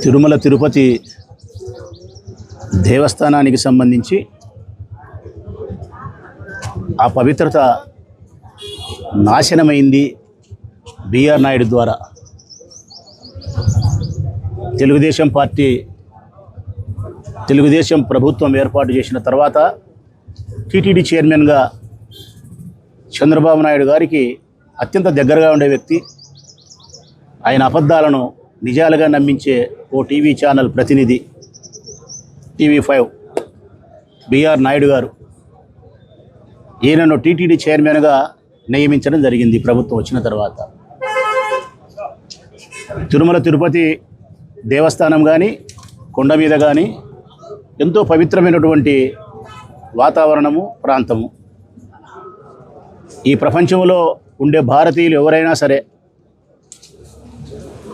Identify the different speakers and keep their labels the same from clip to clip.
Speaker 1: తిరుమల తిరుపతి దేవస్థానానికి సంబంధించి ఆ పవిత్రత నాశనమైంది బిఆర్ నాయుడు ద్వారా. తెలుగుదేశం ప్రభుత్వం ఏర్పాటు చేసిన తర్వాత టీటీడీ చైర్మన్గా చంద్రబాబు నాయుడు గారికి అత్యంత దగ్గరగా ఉండే వ్యక్తి, ఆయన అబద్ధాలను నిజాలుగా నమ్మించే ఓ టీవీ ఛానల్ ప్రతినిధి TV5 బిఆర్ నాయుడు గారు ఈయనను టీటీడీ చైర్మన్గా నియమించడం జరిగింది ప్రభుత్వం వచ్చిన తర్వాత. తిరుమల తిరుపతి దేవస్థానం కానీ కొండ మీద కానీ ఎంతో పవిత్రమైనటువంటి వాతావరణము, ప్రాంతము. ఈ ప్రపంచంలో ఉండే భారతీయులు ఎవరైనా సరే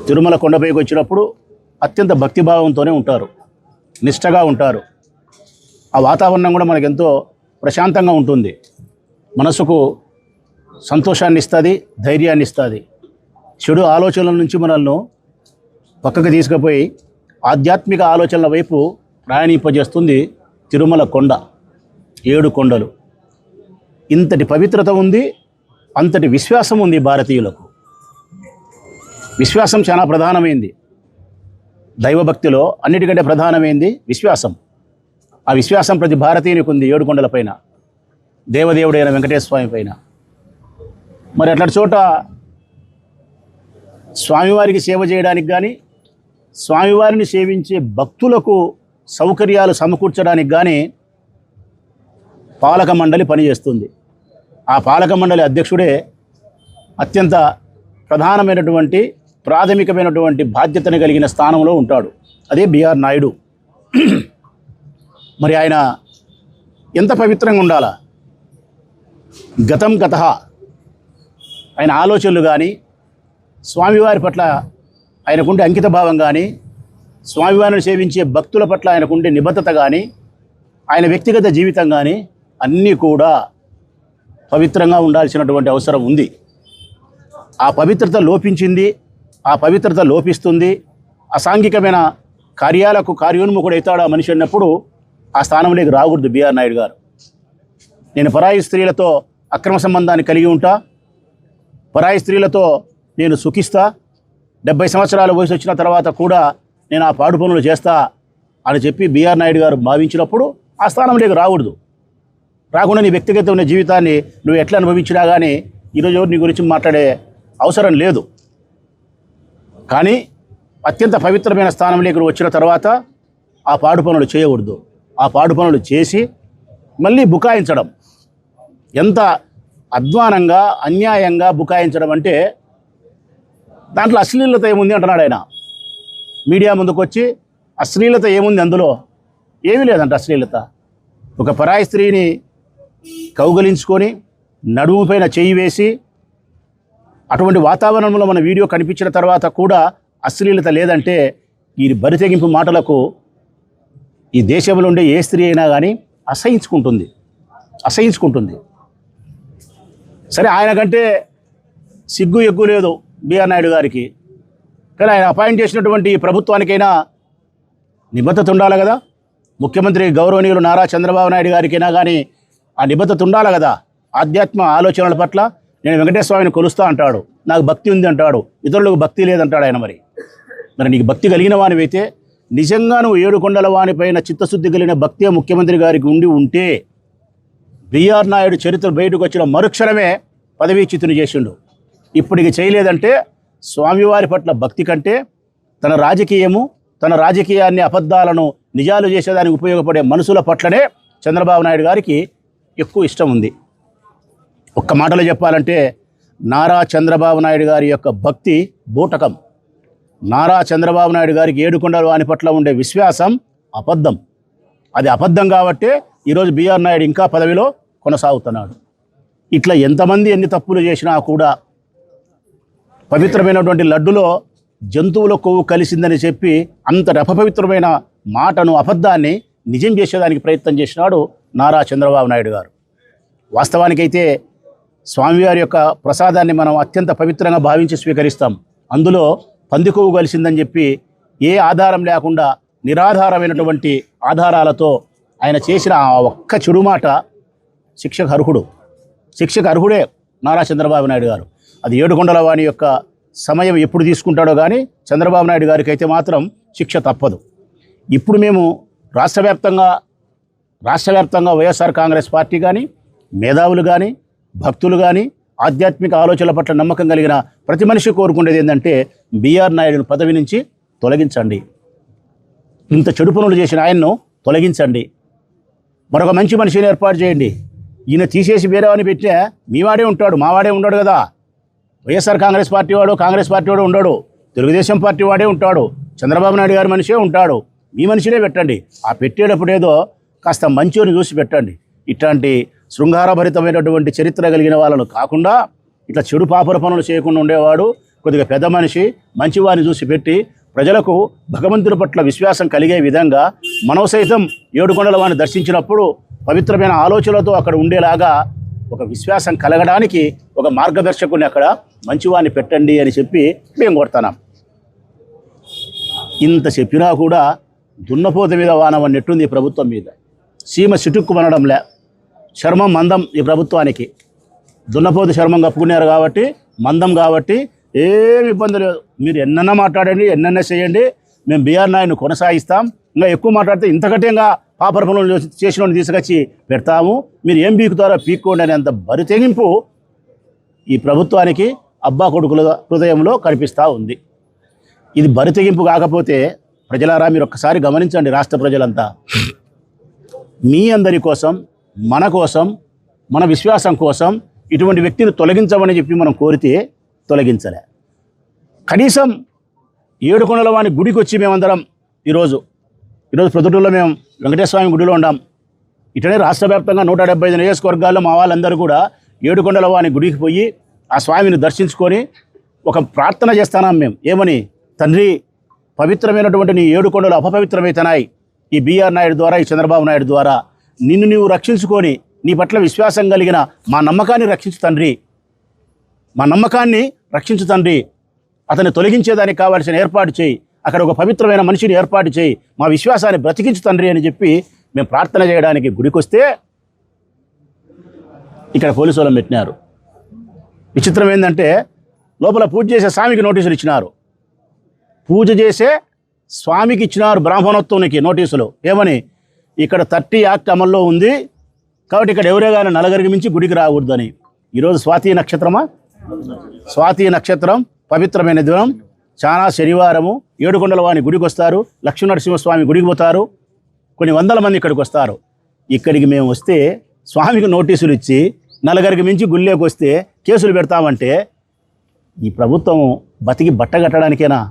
Speaker 1: తిరుమల కొండపైకి వచ్చినప్పుడు అత్యంత భక్తిభావంతోనే ఉంటారు, నిష్టగా ఉంటారు. ఆ వాతావరణం కూడా మనకెంతో ప్రశాంతంగా ఉంటుంది, మనసుకు సంతోషాన్ని ఇస్తుంది, ధైర్యాన్ని ఇస్తుంది. చెడు ఆలోచనల నుంచి మనల్ని పక్కకు తీసుకుపోయి ఆధ్యాత్మిక ఆలోచనల వైపు ప్రయాణింపజేస్తుంది తిరుమల కొండ, 7 కొండలు. ఇంతటి పవిత్రత ఉంది, అంతటి విశ్వాసం ఉంది భారతీయులకు. విశ్వాసం చాలా ప్రధానమైంది. దైవభక్తిలో అన్నిటికంటే ప్రధానమైంది విశ్వాసం. ఆ విశ్వాసం ప్రతి భారతీయునికి ఉంది 7 కొండల పైన, దేవదేవుడైన వెంకటేశ్వర స్వామి పైన. మరి అట్లాంటి చోట స్వామివారికి సేవ చేయడానికి కానీ, స్వామివారిని సేవించే భక్తులకు సౌకర్యాలు సమకూర్చడానికి కానీ పాలక మండలి పనిచేస్తుంది. ఆ పాలక మండలి అధ్యక్షుడే అత్యంత ప్రధానమైనటువంటి, ప్రాథమికమైనటువంటి బాధ్యతను కలిగిన స్థానంలో ఉంటాడు. అదే బిఆర్ నాయుడు. మరి ఆయన ఎంత పవిత్రంగా ఉండాలా? గతం గతః ఆయన ఆలోచనలు కానీ, స్వామివారి పట్ల ఆయనకుండే అంకిత భావం కానీ, స్వామివారిని సేవించే భక్తుల పట్ల ఆయనకుండే నిబద్ధత కానీ, ఆయన వ్యక్తిగత జీవితం కానీ అన్నీ కూడా పవిత్రంగా ఉండాల్సినటువంటి అవసరం ఉంది. ఆ పవిత్రత లోపించింది, ఆ పవిత్రత లోపిస్తుంది. అసాంఘికమైన కార్యాలకు కార్యోన్ముఖుడు అవుతాడు ఆ మనిషి అన్నప్పుడు ఆ స్థానంలోకి రాకూడదు బిఆర్ నాయుడు గారు. నేను పరాయి స్త్రీలతో అక్రమ సంబంధాన్ని కలిగి ఉంటా, పరాయి స్త్రీలతో నేను సుఖిస్తా, 70 సంవత్సరాల వయసు వచ్చిన తర్వాత కూడా నేను ఆ పాడు పనులు చేస్తా అని చెప్పి బిఆర్ నాయుడు గారు భావించినప్పుడు ఆ స్థానంలోకి రాకూడదు. రాకుండా నీ వ్యక్తిగతమైన జీవితాన్ని నువ్వు ఎట్లా అనుభవించినా కానీ ఈరోజు నీ గురించి మాట్లాడే అవసరం లేదు. కానీ అత్యంత పవిత్రమైన స్థానంలోకి వచ్చిన తర్వాత ఆ పాడు పనులు చేయకూడదు. ఆ పాడు పనులు చేసి మళ్ళీ బుకాయించడం, ఎంత అధ్వానంగా, అన్యాయంగా బుకాయించడం అంటే దాంట్లో అశ్లీలత ఏముంది అంటున్నాడు ఆయన. మీడియా ముందుకు వచ్చి అశ్లీలత ఏముంది, అందులో ఏమీ లేదంట అశ్లీలత. ఒక పరాయి స్త్రీని కౌగలించుకొని నడుము పైన చేయి వేసి అటువంటి వాతావరణంలో మన వీడియో కనిపించిన తర్వాత కూడా అశ్లీలత లేదంటే ఈ బరితెగింపు మాటలకు ఈ దేశంలో ఉండే ఏ స్త్రీ అయినా కానీ అసహించుకుంటుంది. సరే, ఆయన కంటే సిగ్గు ఎగ్గు లేదు బిఆర్ నాయుడు గారికి. కానీ ఆయన అపాయింట్ చేసినటువంటి ప్రభుత్వానికైనా నిబద్ధత ఉండాలి కదా. ముఖ్యమంత్రి గౌరవనీయులు నారా చంద్రబాబు నాయుడు గారికైనా కానీ ఆ నిబద్ధత ఉండాలి కదా. ఆధ్యాత్మ ఆలోచనల పట్ల నేను వెంకటేశ్వర స్వామిని కొలుస్తా అంటాడు, నాకు భక్తి ఉంది అంటాడు, ఇతరులకు భక్తి లేదంటాడు ఆయన. మరి నీకు భక్తి కలిగిన వానివైతే, నిజంగా నువ్వు 7 కొండల వానిపైన చిత్తశుద్ధి కలిగిన భక్తే ముఖ్యమంత్రి గారికి ఉంటే బిఆర్ నాయుడు చరిత్ర బయటకు వచ్చిన మరుక్షణమే పదవీచ్యుతుని చేసిండు. ఇప్పటికి చేయలేదంటే స్వామివారి పట్ల భక్తి కంటే తన రాజకీయాన్ని, అబద్ధాలను నిజాలు చేసేదానికి ఉపయోగపడే మనుషుల పట్లనే చంద్రబాబు నాయుడు గారికి ఎక్కువ ఇష్టం ఉంది. ఒక్క మాటలో చెప్పాలంటే నారా చంద్రబాబు నాయుడు గారి యొక్క భక్తి బూటకం. నారా చంద్రబాబు నాయుడు గారికి 7 కొండల వాని పట్ల ఉండే విశ్వాసం అబద్ధం. అది అబద్ధం కాబట్టే ఈరోజు బిఆర్ నాయుడు ఇంకా పదవిలో కొనసాగుతున్నాడు. ఇట్లా ఎంతమంది ఎన్ని తప్పులు చేసినా కూడా పవిత్రమైనటువంటి లడ్డులో జంతువుల కొవ్వు కలిసిందని చెప్పి అంత అపవిత్రమైన మాటను, అబద్ధాన్ని నిజం చేసేదానికి ప్రయత్నం చేసినాడు నారా చంద్రబాబు నాయుడు గారు. వాస్తవానికైతే స్వామివారి యొక్క ప్రసాదాన్ని మనం అత్యంత పవిత్రంగా భావించి స్వీకరిస్తాం. అందులో పంది కొవ్వు కలిసిందని చెప్పి ఏ ఆధారం లేకుండా నిరాధారమైనటువంటి ఆధారాలతో ఆయన చేసిన ఆ ఒక్క చెడు మాట శిక్షకు అర్హుడు. శిక్షకు అర్హుడే నారా చంద్రబాబు నాయుడు గారు. అది ఏడుకొండల వాణి యొక్క సమయం ఎప్పుడు తీసుకుంటాడో కానీ చంద్రబాబు నాయుడు గారికి అయితే మాత్రం శిక్ష తప్పదు. ఇప్పుడు మేము రాష్ట్ర వ్యాప్తంగా వైఎస్ఆర్ కాంగ్రెస్ పార్టీ కానీ, మేధావులు కానీ, భక్తులు కానీ, ఆధ్యాత్మిక ఆలోచనల పట్ల నమ్మకం కలిగిన ప్రతి మనిషి కోరుకునేది ఏంటంటే బిఆర్ నాయుడును పదవి నుంచి తొలగించండి. ఇంత చెడు పనులు చేసిన ఆయన్ను తొలగించండి. మరొక మంచి మనిషిని ఏర్పాటు చేయండి. ఈయన తీసేసి వేరే వాడిని పెట్టినా మీవాడే ఉంటాడు, మావాడే ఉండడు కదా. వైఎస్ఆర్ కాంగ్రెస్ పార్టీ వాడు ఉండడు, తెలుగుదేశం పార్టీ వాడే ఉంటాడు, చంద్రబాబు నాయుడు గారి మనిషే ఉంటాడు. మీ మనిషినే పెట్టండి. ఆ పెట్టేటప్పుడు ఏదో కాస్త మంచిని చూసి పెట్టండి. ఇట్లాంటి శృంగారభరితమైనటువంటి చరిత్ర కలిగిన వాళ్ళను కాకుండా ఇట్లా చెడు పాపర పనులు చేయకుండా ఉండేవాడు కొద్దిగా పెద్ద మనిషి, మంచివారిని చూసి పెట్టి ప్రజలకు భగవంతుని పట్ల విశ్వాసం కలిగే విధంగా మనం సైతం ఏడుకొండల వారిని దర్శించినప్పుడు పవిత్రమైన ఆలోచనలతో అక్కడ ఉండేలాగా ఒక విశ్వాసం కలగడానికి ఒక మార్గదర్శకుని అక్కడ మంచివాడిని పెట్టండి అని చెప్పి మేము కొడుతున్నాం. ఇంత చెప్పినా కూడా దున్నపోత మీద వానవన్నెట్టుంది ఈ ప్రభుత్వం మీద. సీమ చిటుక్కు మనడంలే, చర్మం మందం ఈ ప్రభుత్వానికి. దున్నపోతు చర్మం కప్పుకున్నారు కాబట్టి, మందం కాబట్టి ఏమి ఇబ్బంది లేదు. మీరు ఎన్నన్నా మాట్లాడండి, ఎన్నన్నా చేయండి, మేము బిఆర్ నాయుడుని కొనసాగిస్తాం. ఇంకా ఎక్కువ మాట్లాడితే ఇంతకంటే ఇంకా పాపర పనులు చేసిన తీసుకొచ్చి పెడతాము, మీరు ఏం పీకుతారో పీక్కోండి అనేంత బరితెగింపు ఈ ప్రభుత్వానికి అబ్బా కొడుకుల హృదయంలో కనిపిస్తూ ఉంది. ఇది బరితెగింపు కాకపోతే ప్రజలారా మీరు ఒక్కసారి గమనించండి. రాష్ట్ర ప్రజలంతా మీ అందరి కోసం, మన కోసం, మన విశ్వాసం కోసం ఇటువంటి వ్యక్తిని తొలగించమని చెప్పి మనం కోరితే తొలగించలే. కనీసం ఏడుకొండల వాని గుడికి వచ్చి మేమందరం ఈరోజు ప్రొద్దుటూరులో మేము వెంకటేశ్వర స్వామి గుడిలో ఉన్నాం. ఇటనే రాష్ట్ర వ్యాప్తంగా 175 నియోజకవర్గాల్లో మా వాళ్ళందరూ కూడా ఏడుకొండల వాని గుడికి పోయి ఆ స్వామిని దర్శించుకొని ఒక ప్రార్థన చేస్తున్నాం మేము. ఏమని? తండ్రి, పవిత్రమైనటువంటి నీ ఏడుకొండలు అపవిత్రమైతనాయి ఈ బిఆర్ నాయుడు ద్వారా, ఈ చంద్రబాబు నాయుడు ద్వారా. నిన్ను నీవు రక్షించుకొని నీ పట్ల విశ్వాసం కలిగిన మా నమ్మకాన్ని రక్షించు తండ్రి, మా నమ్మకాన్ని రక్షించు తండ్రి. అతన్ని తొలగించేదానికి కావాల్సిన ఏర్పాటు చేయి, అక్కడ ఒక పవిత్రమైన మనిషిని ఏర్పాటు చేయి, మా విశ్వాసాన్ని బ్రతికించు తండ్రి అని చెప్పి మేము ప్రార్థన చేయడానికి గుడికి వస్తే ఇక్కడ పోలీసు వాళ్ళని పెట్టినారు. విచిత్రం ఏంటంటే లోపల పూజ చేసే స్వామికి నోటీసులు ఇచ్చినారు. పూజ చేసే స్వామికి ఇచ్చినారు బ్రాహ్మణోత్వానికి నోటీసులు. ఏమని? ఇక్కడ 30 యాక్ట్ అమల్లో ఉంది కాబట్టి ఇక్కడ ఎవరే కానీ నలుగురికి మించి గుడికి రాకూడదని. ఈరోజు స్వాతి నక్షత్రమా? స్వాతి నక్షత్రం పవిత్రమైన దినం. చాలా శనివారము ఏడుకొండల వాని గుడికి వస్తారు, లక్ష్మీనరసింహస్వామి గుడికి పోతారు, కొన్ని వందల మంది ఇక్కడికి వస్తారు. ఇక్కడికి మేము వస్తే స్వామికి నోటీసులు ఇచ్చి నలుగురికి మించి గుళ్ళేకి వస్తే కేసులు పెడతామంటే ఈ ప్రభుత్వం బతికి బట్టగట్టడానికేనా?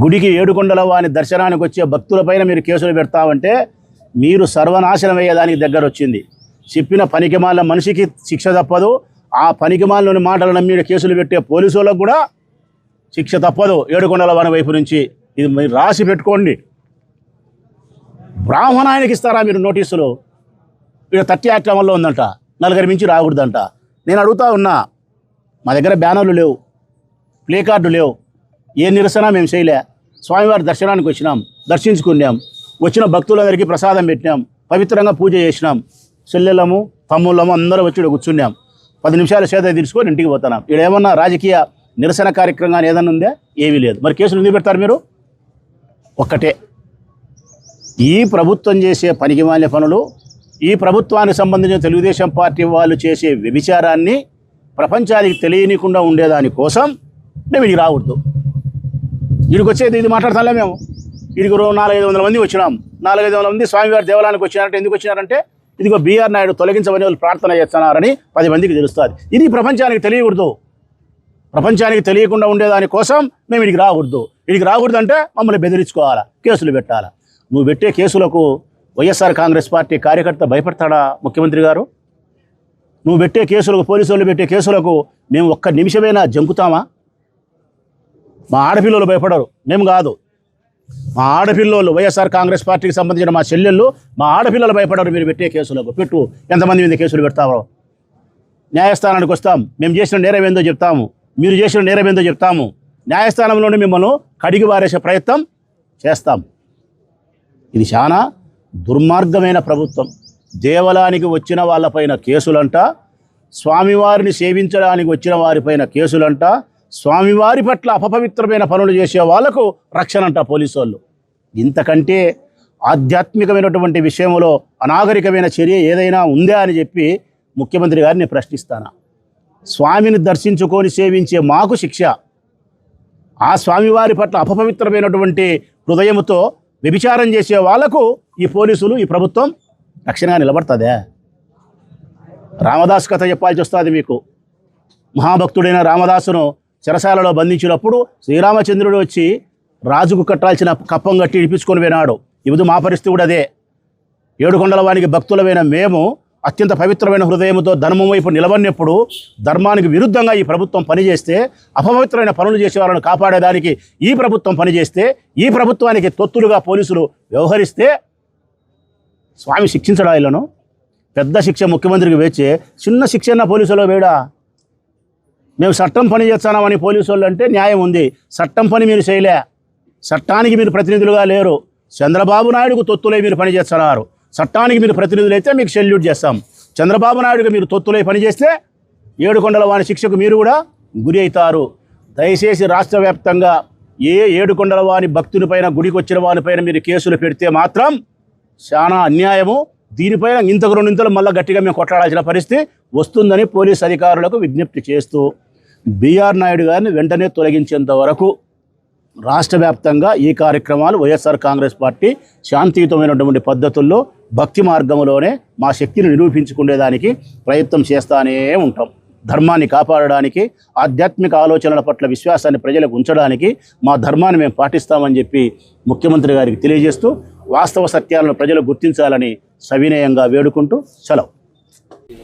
Speaker 1: గుడికి ఏడుకొండల వాని దర్శనానికి వచ్చే భక్తులపైన మీరు కేసులు పెడతామంటే మీరు సర్వనాశనం అయ్యేదానికి దగ్గర వచ్చింది. చెప్పిన పనికిమాల మనిషికి శిక్ష తప్పదు, ఆ పనికిమాలని మాటలు నమ్మి కేసులు పెట్టే పోలీసు వాళ్ళకు కూడా శిక్ష తప్పదు ఏడుకొండల వాని వైపు నుంచి. ఇది మీరు రాసి పెట్టుకోండి. బ్రాహ్మణాయనకి ఇస్తారా మీరు నోటీసులు? ఇక్కడ 30 యాక్ట్ అమల్లో ఉందంట, నలుగురి మించి రాకూడదంట. నేను అడుగుతా ఉన్నా, మా దగ్గర బ్యానర్లు లేవు, ప్లే కార్డు లేవు, ఏ నిరసన మేము చేయలే. స్వామివారి దర్శనానికి వచ్చినాం, దర్శించుకున్నాం, వచ్చిన భక్తులందరికీ ప్రసాదం పెట్టినాం, పవిత్రంగా పూజ చేసినాం, చెల్లెళ్ళము తమ్ముళ్ళము అందరూ వచ్చి ఇక్కడ కూర్చున్నాం. 10 నిమిషాలు సేద తీసుకొని ఇంటికి పోతున్నాం. ఇక్కడ ఏమన్నా రాజకీయ నిరసన కార్యక్రమం ఏదన్నా ఉందా? ఏమీ లేదు. మరి కేసులు ఎందుకు పెడతారు మీరు? ఒక్కటే, ఈ ప్రభుత్వం చేసే పనికిమాలిన పనులు, ఈ ప్రభుత్వానికి సంబంధించిన తెలుగుదేశం పార్టీ వాళ్ళు చేసే వ్యభిచారాన్ని ప్రపంచానికి తెలియనికుండా ఉండేదాని కోసం మేము ఇది రావద్దు. వీడికి వచ్చేది ఇది మాట్లాడతాంలే మేము. వీడికి 400-500 మంది వచ్చినాం. 400-500 మంది స్వామివారి దేవాలయానికి వచ్చినారంటే ఎందుకు వచ్చినారంటే ఇదిగో బిఆర్ నాయుడు తొలగించమని వాళ్ళు ప్రార్థన చేస్తున్నారని 10 మందికి తెలుస్తుంది. ఇది ప్రపంచానికి తెలియకూడదు. ప్రపంచానికి తెలియకుండా ఉండేదాని కోసం మేము ఇడికి రాకూడదు. ఇడికి రాకూడదంటే మమ్మల్ని బెదిరించుకోవాలా, కేసులు పెట్టాలా. నువ్వు పెట్టే కేసులకు వైఎస్ఆర్ కాంగ్రెస్ పార్టీ కార్యకర్త భయపడతాడా ముఖ్యమంత్రి గారు? నువ్వు పెట్టే కేసులకు, పోలీసు వాళ్ళు పెట్టే కేసులకు మేము ఒక్క నిమిషమైనా జంకుతామా? మా ఆడపిల్లలు భయపడరు, మేము కాదు. మా ఆడపిల్లలు, వైఎస్ఆర్ కాంగ్రెస్ పార్టీకి సంబంధించిన మా చెల్లెళ్ళు, మా ఆడపిల్లలు భయపడరు. మీరు పెట్టే కేసులకు పెట్టు, ఎంతమంది మీద కేసులు పెడతారో. న్యాయస్థానానికి వస్తాం, మేము చేసిన నేరం ఏందో చెప్తాము, మీరు చేసిన నేరం ఏందో చెప్తాము. న్యాయస్థానంలోనే మిమ్మల్ని కడిగి వారేసే ప్రయత్నం చేస్తాం. ఇది చాలా దుర్మార్గమైన ప్రభుత్వం. దేవాలయానికి వచ్చిన వాళ్ళపైన కేసులంట, స్వామివారిని సేవించడానికి వచ్చిన వారిపైన కేసులంట, స్వామివారి పట్ల అపవిత్రమైన పనులు చేసే వాళ్లకు రక్షణ అంట పోలీసు వాళ్ళు. ఇంతకంటే ఆధ్యాత్మికమైనటువంటి విషయంలో అనాగరికమైన చర్య ఏదైనా ఉందా అని చెప్పి ముఖ్యమంత్రి గారిని ప్రశ్నిస్తాను. స్వామిని దర్శించుకొని సేవించే మాకు శిక్ష, ఆ స్వామివారి పట్ల అపవిత్రమైనటువంటి హృదయముతో వ్యభిచారం చేసే వాళ్లకు ఈ పోలీసులు, ఈ ప్రభుత్వం రక్షణగా నిలబడుతుందే? రామదాసు కథ చెప్పాల్సి వస్తుంది మీకు. మహాభక్తుడైన రామదాసును చెరసాలలో బంధించినప్పుడు శ్రీరామచంద్రుడు వచ్చి రాజుకు కట్టాల్సిన కప్పం కట్టి ఇడిపించుకొని పోయినాడు. ఇప్పుడు మా పరిస్థితి కూడా అదే. ఏడుకొండల వానికి భక్తులమైన మేము అత్యంత పవిత్రమైన హృదయంతో ధర్మం వైపు నిలబడినప్పుడు ధర్మానికి విరుద్ధంగా ఈ ప్రభుత్వం పనిచేస్తే, అపవిత్రమైన పనులు చేసే వాళ్ళని కాపాడేదానికి ఈ ప్రభుత్వం పనిచేస్తే, ఈ ప్రభుత్వానికి తొత్తులుగా పోలీసులు వ్యవహరిస్తే స్వామి శిక్షించడా వీళ్ళను? పెద్ద శిక్ష ముఖ్యమంత్రికి వేచే, చిన్న శిక్ష అన్న పోలీసులో వేడా? మేము చట్టం పని చేస్తున్నామని పోలీసు వాళ్ళు అంటే న్యాయం ఉంది. చట్టం పని మీరు చేయలే, చట్టానికి మీరు ప్రతినిధులుగా లేరు. చంద్రబాబు నాయుడుకు తొత్తులై మీరు పని చేస్తున్నారు. చట్టానికి మీరు ప్రతినిధులైతే మీకు సెల్యూట్ చేస్తాం. చంద్రబాబు నాయుడుకు మీరు తొత్తులై పనిచేస్తే ఏడుకొండల వాని శిక్షకు మీరు కూడా గురి అవుతారు. దయచేసి రాష్ట్ర వ్యాప్తంగా ఏడుకొండల వాని భక్తునిపైన, గుడికి వచ్చిన వానిపైన మీరు కేసులు పెడితే మాత్రం చాలా అన్యాయము. దీనిపైన ఇంతకు రెండింతలు మళ్ళీ గట్టిగా మేము కొట్లాడాల్సిన పరిస్థితి వస్తుందని పోలీసు అధికారులకు విజ్ఞప్తి చేస్తూ బిఆర్ నాయుడు గారిని వెంటనే తొలగించేంత వరకు రాష్ట్ర వ్యాప్తంగా ఈ కార్యక్రమాలు వైఎస్ఆర్ కాంగ్రెస్ పార్టీ శాంతియుతమైనటువంటి పద్ధతుల్లో భక్తి మార్గంలోనే మా శక్తిని నిరూపించుకునేదానికి ప్రయత్నం చేస్తూనే ఉంటాం. ధర్మాన్ని కాపాడడానికి, ఆధ్యాత్మిక ఆలోచనల పట్ల విశ్వాసాన్ని ప్రజలకు ఉంచడానికి మా ధర్మాన్ని మేము పాటిస్తామని చెప్పి ముఖ్యమంత్రి గారికి తెలియజేస్తూ వాస్తవ సత్యాలను ప్రజలు గుర్తించాలని సవినయంగా వేడుకుంటూ సెలవు.